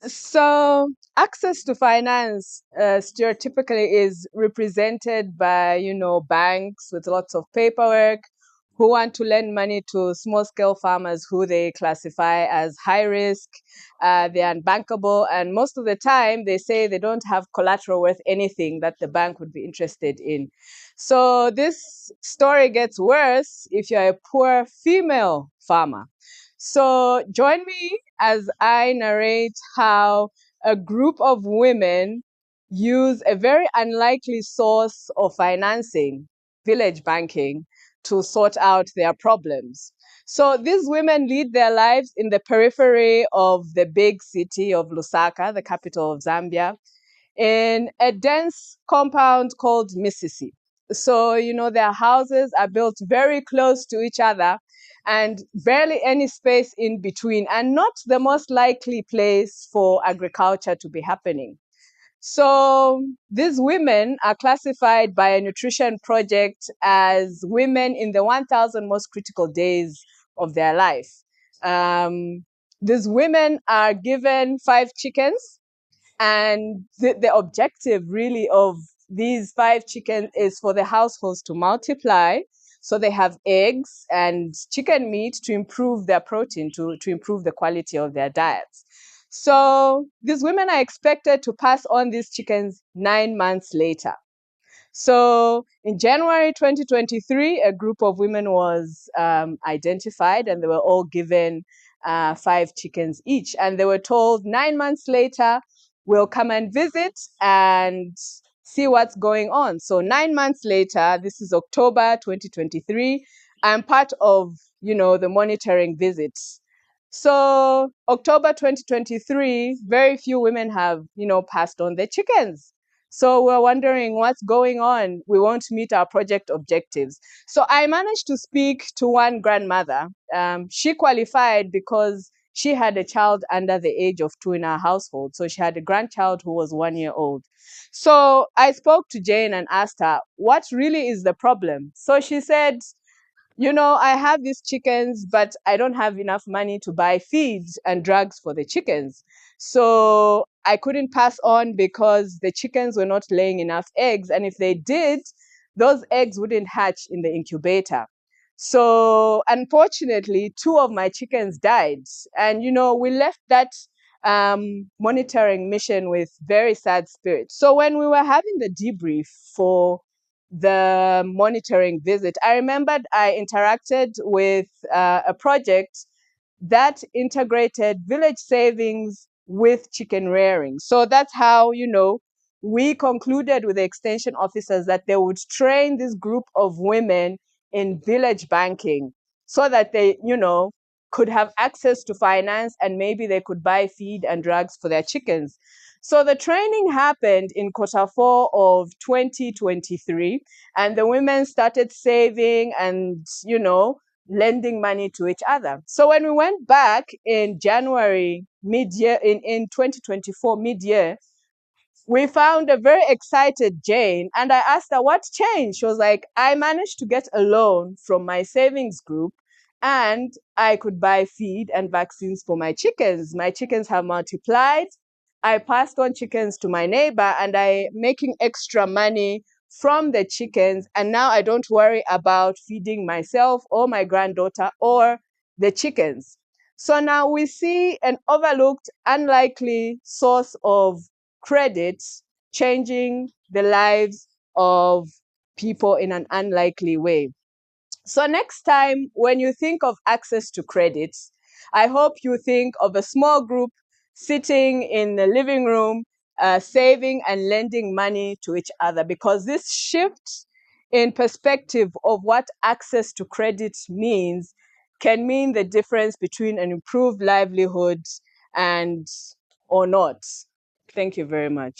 So access to finance stereotypically is represented by, banks with lots of paperwork who want to lend money to small scale farmers who they classify as high risk. They're unbankable. And most of the time, they say they don't have collateral worth anything that the bank would be interested in. So this story gets worse if you're a poor female farmer. So join me as I narrate how a group of women use a very unlikely source of financing, village banking, to sort out their problems. So these women lead their lives in the periphery of the big city of Lusaka, the capital of Zambia, in a dense compound called Mississippi. So, their houses are built very close to each other and barely any space in between, and not the most likely place for agriculture to be happening. So, these women are classified by a nutrition project as women in the 1,000 most critical days of their life. These women are given 5 chickens, and the objective really of these 5 chickens is for the households to multiply. So they have eggs and chicken meat to improve their protein, to improve the quality of their diets. So these women are expected to pass on these chickens 9 months later. So in January 2023, a group of women was identified, and they were all given 5 chickens each. And they were told 9 months later, we'll come and visit and see what's going on. So 9 months later, this is October 2023, I'm part of, the monitoring visits. So October 2023, very few women have, passed on their chickens. So we're wondering what's going on. We won't meet our project objectives. So I managed to speak to one grandmother. She qualified because she had a child under the age of 2 in her household. So she had a grandchild who was 1 year old. So I spoke to Jane and asked her, what really is the problem? So she said, I have these chickens, but I don't have enough money to buy feeds and drugs for the chickens. So I couldn't pass on because the chickens were not laying enough eggs. And if they did, those eggs wouldn't hatch in the incubator. So unfortunately, 2 of my chickens died. And, we left that monitoring mission with very sad spirits. So when we were having the debrief for the monitoring visit, I remembered I interacted with a project that integrated village savings with chicken rearing. So that's how, we concluded with the extension officers that they would train this group of women in village banking so that they, could have access to finance, and maybe they could buy feed and drugs for their chickens. So the training happened in Q4 of 2023, and the women started saving and, lending money to each other. So when we went back in January mid-year, in 2024 mid-year, we found a very excited Jane, and I asked her what changed. She was like, I managed to get a loan from my savings group, and I could buy feed and vaccines for my chickens. My chickens have multiplied. I passed on chickens to my neighbor, and I'm making extra money from the chickens. And now I don't worry about feeding myself or my granddaughter or the chickens. So now we see an overlooked, unlikely source of credit changing the lives of people in an unlikely way. So next time when you think of access to credit, I hope you think of a small group sitting in the living room, saving and lending money to each other, because this shift in perspective of what access to credit means can mean the difference between an improved livelihood and or not. Thank you very much.